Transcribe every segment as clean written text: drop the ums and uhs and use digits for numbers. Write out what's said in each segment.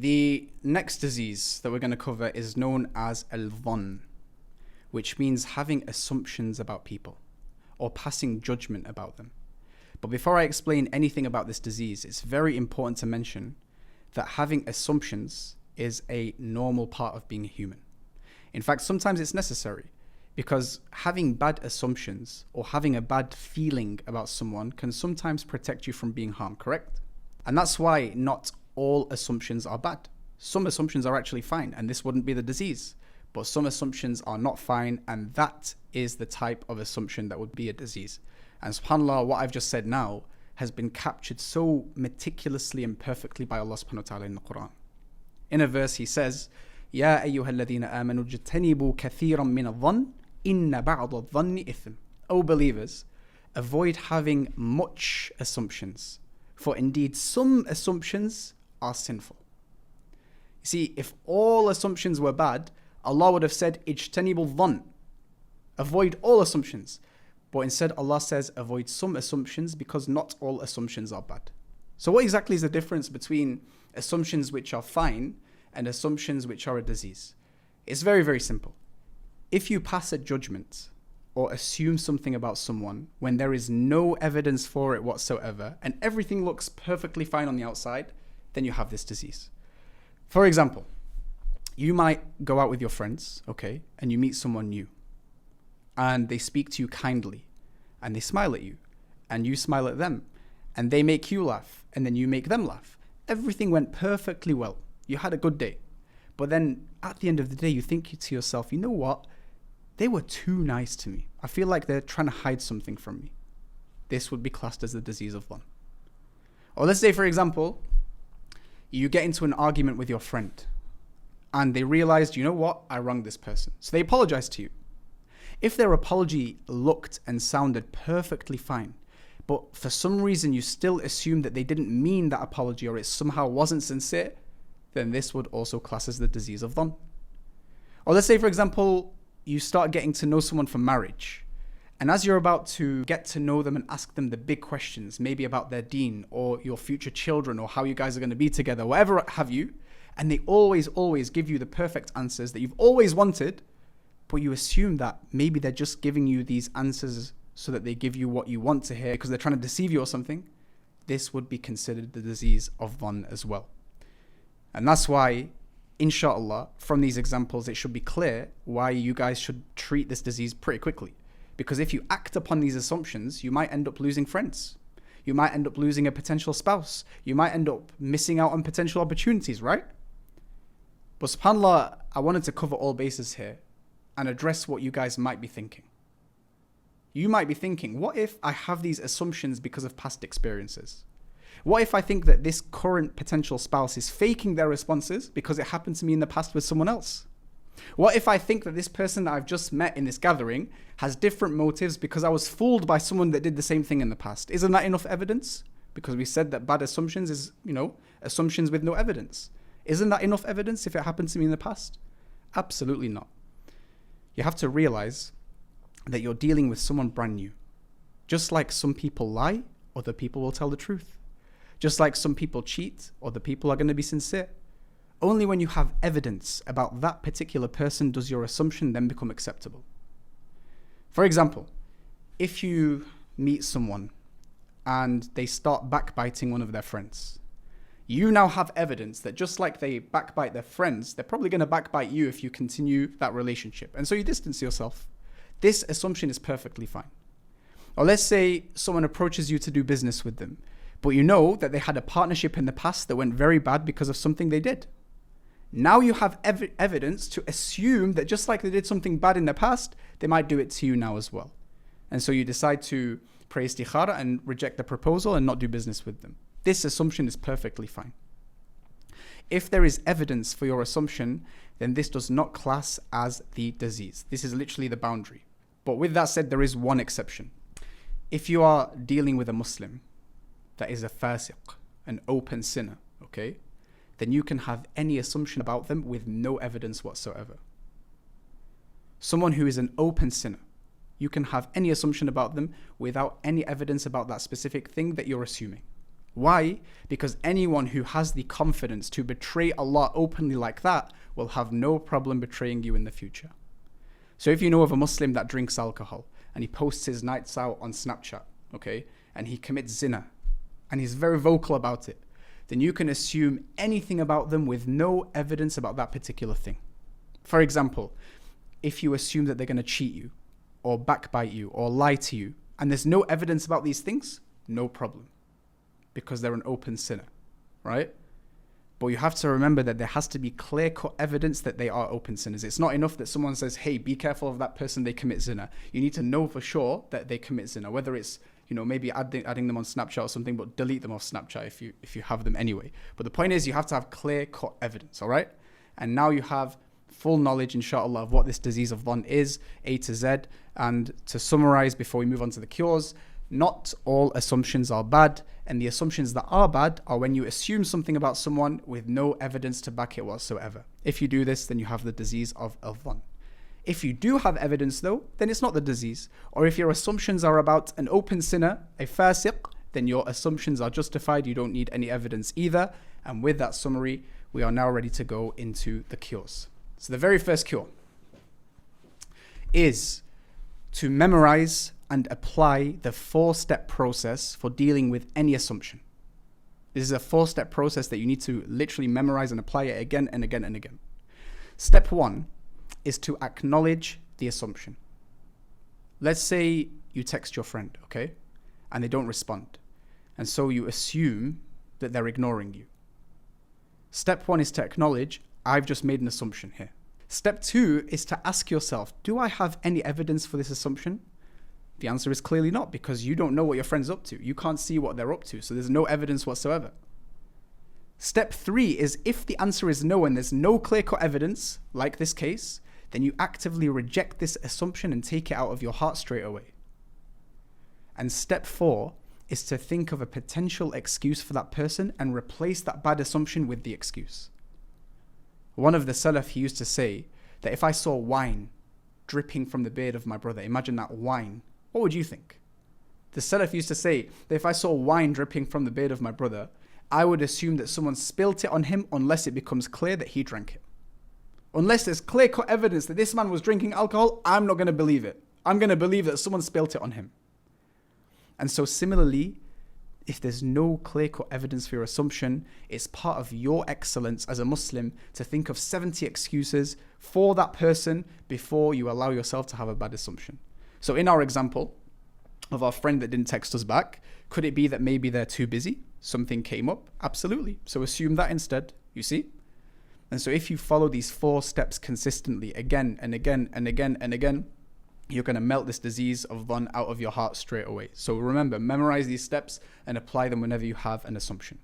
The next disease that we're going to cover is known as Al-Thann, which means having assumptions about people or passing judgment about them. But before I explain anything about this disease, it's very important to mention that having assumptions is a normal part of being a human. In fact, sometimes it's necessary, because having bad assumptions or having a bad feeling about someone can sometimes protect you from being harmed, correct? And that's why not all assumptions are bad. Some assumptions are actually fine, and this wouldn't be the disease. But some assumptions are not fine, and that is the type of assumption that would be a disease. And subhanAllah, what I've just said now has been captured so meticulously and perfectly by Allah subhanahu wa ta'ala in the Quran. In a verse he says, يَا أَيُّهَا الَّذِينَ آمَنُوا اجْتَنِبُوا كَثِيرًا مِنَ الظَّنِّ إِنَّ بَعْضَ الظَّنِّ إِثْمٌ. O believers, avoid having much assumptions, for indeed some assumptions are sinful. You see, if all assumptions were bad, Allah would have said, اجْتَنِبُوا الظَّنِّ, avoid all assumptions. But instead Allah says, avoid some assumptions, because not all assumptions are bad. So what exactly is the difference between assumptions which are fine and assumptions which are a disease? It's very, very simple. If you pass a judgment or assume something about someone when there is no evidence for it whatsoever and everything looks perfectly fine on the outside, then you have this disease. For example, you might go out with your friends, okay, and you meet someone new, and they speak to you kindly, and they smile at you, and you smile at them, and they make you laugh, and then you make them laugh. Everything went perfectly well. You had a good day. But then at the end of the day, you think to yourself, you know what? They were too nice to me. I feel like they're trying to hide something from me. This would be classed as the disease of Thann. Or let's say, for example, you get into an argument with your friend, and they realized, you know what? I wronged this person. So they apologize to you. If their apology looked and sounded perfectly fine, but for some reason you still assume that they didn't mean that apology, or it somehow wasn't sincere, then this would also class as the disease of Thann. Or let's say, for example, you start getting to know someone for marriage, and as you're about to get to know them and ask them the big questions, maybe about their deen or your future children or how you guys are going to be together, whatever have you, and they always give you the perfect answers that you've always wanted, but you assume that maybe they're just giving you these answers so that they give you what you want to hear because they're trying to deceive you or something, this would be considered the disease of Thann as well. And that's why, inshallah, from these examples, it should be clear why you guys should treat this disease pretty quickly. Because if you act upon these assumptions, you might end up losing friends. You might end up losing a potential spouse. You might end up missing out on potential opportunities, right? But subhanAllah, I wanted to cover all bases here and address what you guys might be thinking. You might be thinking, what if I have these assumptions because of past experiences? What if I think that this current potential spouse is faking their responses because it happened to me in the past with someone else? What if I think that this person that I've just met in this gathering has different motives because I was fooled by someone that did the same thing in the past? Isn't that enough evidence? Because we said that bad assumptions is, assumptions with no evidence. Isn't that enough evidence if it happened to me in the past? Absolutely not. You have to realize that you're dealing with someone brand new. Just like some people lie, other people will tell the truth. Just like some people cheat, other people are going to be sincere. Only when you have evidence about that particular person does your assumption then become acceptable. For example, if you meet someone and they start backbiting one of their friends, you now have evidence that just like they backbite their friends, they're probably going to backbite you if you continue that relationship. And so you distance yourself. This assumption is perfectly fine. Or let's say someone approaches you to do business with them, but you know that they had a partnership in the past that went very bad because of something they did. Now you have evidence to assume that just like they did something bad in the past, they might do it to you now as well. And so you decide to pray istikhara and reject the proposal and not do business with them. This assumption is perfectly fine. If there is evidence for your assumption, then this does not class as the disease. This is literally the boundary. But with that said, there is one exception. If you are dealing with a Muslim that is a fasiq, an open sinner, okay, then you can have any assumption about them with no evidence whatsoever. Someone who is an open sinner, you can have any assumption about them without any evidence about that specific thing that you're assuming. Why? Because anyone who has the confidence to betray Allah openly like that will have no problem betraying you in the future. So if you know of a Muslim that drinks alcohol and he posts his nights out on Snapchat, okay, and he commits zina, and he's very vocal about it, then you can assume anything about them with no evidence about that particular thing. For example, if you assume that they're going to cheat you, or backbite you, or lie to you, and there's no evidence about these things, no problem, because they're an open sinner, right? But you have to remember that there has to be clear-cut evidence that they are open sinners. It's not enough that someone says, hey, be careful of that person, they commit zina. You need to know for sure that they commit zina, whether it's, maybe adding them on Snapchat or something, but delete them off Snapchat if you have them anyway. But the point is, you have to have clear-cut evidence, all right? And now you have full knowledge, inshallah, of what this disease of Dhann is, A to Z. And to summarize before we move on to the cures, not all assumptions are bad, and the assumptions that are bad are when you assume something about someone with no evidence to back it whatsoever. If you do this, then you have the disease of Al-Thann. If you do have evidence though, then it's not the disease. Or if your assumptions are about an open sinner, a fasiq, then your assumptions are justified. You don't need any evidence either. And with that summary, we are now ready to go into the cures. So the very first cure is to memorize and apply the 4-step process for dealing with any assumption. This is a 4-step process that you need to literally memorize and apply it again and again and again. Step 1 is to acknowledge the assumption. Let's say you text your friend, okay, and they don't respond. And so you assume that they're ignoring you. Step 1 is to acknowledge, I've just made an assumption here. Step 2 is to ask yourself, do I have any evidence for this assumption? The answer is clearly not, because you don't know what your friend's up to. You can't see what they're up to, so there's no evidence whatsoever. Step 3 is, if the answer is no and there's no clear-cut evidence, like this case, then you actively reject this assumption and take it out of your heart straight away. And step 4 is to think of a potential excuse for that person and replace that bad assumption with the excuse. One of the Salaf, he used to say that if I saw wine dripping from the beard of my brother, imagine that wine, what would you think? The Salaf used to say that if I saw wine dripping from the beard of my brother, I would assume that someone spilt it on him unless it becomes clear that he drank it. Unless there's clear-cut evidence that this man was drinking alcohol, I'm not going to believe it. I'm going to believe that someone spilt it on him. And so similarly, if there's no clear-cut evidence for your assumption, it's part of your excellence as a Muslim to think of 70 excuses for that person before you allow yourself to have a bad assumption. So in our example of our friend that didn't text us back, could it be that maybe they're too busy? Something came up? Absolutely. So assume that instead, you see? And so if you follow these 4 steps consistently again and again and again and again, you're going to melt this disease of Dhann out of your heart straight away. So remember, memorize these steps and apply them whenever you have an assumption.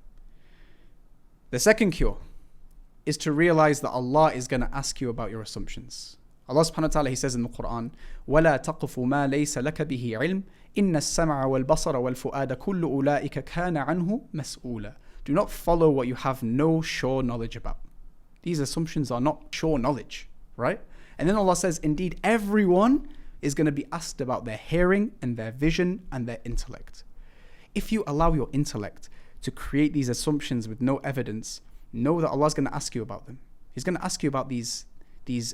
The second cure is to realize that Allah is going to ask you about your assumptions. Allah subhanahu wa ta'ala, he says in the Quran, وَلَا تَقْفُ مَا لَيْسَ لَكَ بِهِ عِلْمٍ إِنَّ السَّمْعَ وَالْبَصَرَ وَالْفُؤَادَ كُلُّ أُولَٰئِكَ كَانَ عَنْهُ مَسْئُولًا. Do not follow what you have no sure knowledge about. These assumptions are not sure knowledge, right? And then Allah says, indeed, everyone is going to be asked about their hearing and their vision and their intellect. If you allow your intellect to create these assumptions with no evidence, know that Allah is going to ask you about them. He's going to ask you about these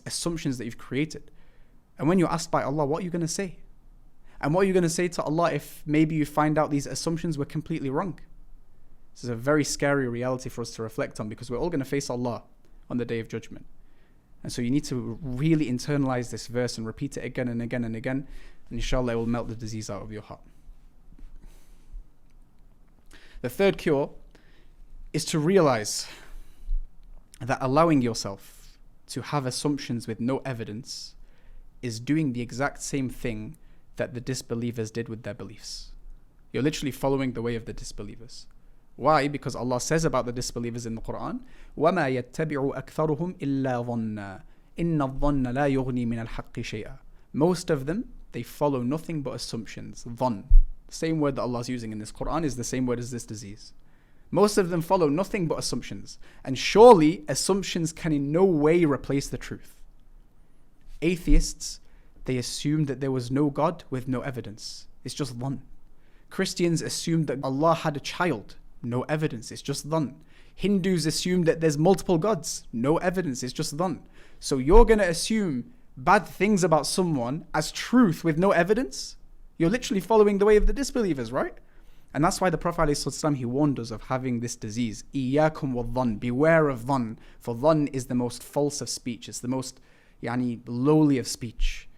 assumptions that you've created. And when you're asked by Allah, what are you going to say? And what are you going to say to Allah if maybe you find out these assumptions were completely wrong? This is a very scary reality for us to reflect on, because we're all going to face Allah on the Day of Judgment. And so you need to really internalize this verse and repeat it again and again and again, and inshallah it will melt the disease out of your heart. The third cure is to realize that allowing yourself to have assumptions with no evidence is doing the exact same thing that the disbelievers did with their beliefs. You're literally following the way of the disbelievers. Why? Because Allah says about the disbelievers in the Quran, وَمَا يَتَّبِعُ أَكْثَرُهُمْ إِلَّا ظَنًّا إِنَّ الظَّنَّ لَا يُغْنِي مِنَ الْحَقِّ شَيْئًا. Most of them, they follow nothing but assumptions. Dhann. The same word that Allah is using in this Quran is the same word as this disease. Most of them follow nothing but assumptions. And surely, assumptions can in no way replace the truth. Atheists, they assumed that there was no God with no evidence. It's just dhann. Christians assumed that Allah had a child No evidence, it's just dhann. Hindus assume that there's multiple gods. No evidence, it's just dhann. So you're going to assume bad things about someone as truth with no evidence? You're literally following the way of the disbelievers, right? And that's why the Prophet ﷺ, he warned us of having this disease. إِيَّاكُمْ وَالظَّنِّ. Beware of dhann. For dhann is the most false of speech. It's the most lowly of speech.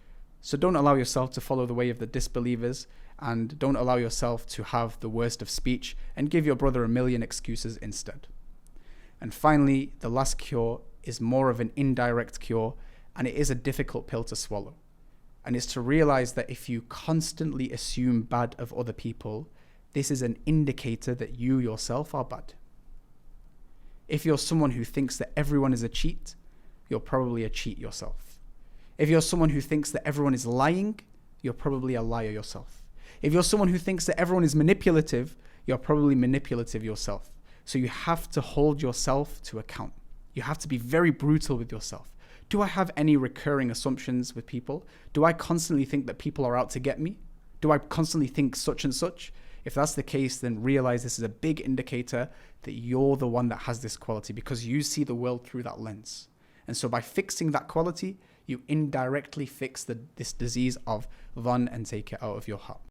So don't allow yourself to follow the way of the disbelievers, and don't allow yourself to have the worst of speech, and give your brother a million excuses instead. And finally, the last cure is more of an indirect cure, and it is a difficult pill to swallow. And it's to realize that if you constantly assume bad of other people, this is an indicator that you yourself are bad. If you're someone who thinks that everyone is a cheat, you're probably a cheat yourself. If you're someone who thinks that everyone is lying, you're probably a liar yourself. If you're someone who thinks that everyone is manipulative, you're probably manipulative yourself. So you have to hold yourself to account. You have to be very brutal with yourself. Do I have any recurring assumptions with people? Do I constantly think that people are out to get me? Do I constantly think such and such? If that's the case, then realize this is a big indicator that you're the one that has this quality, because you see the world through that lens. And so by fixing that quality, you indirectly fix this disease of dhann and take it out of your heart.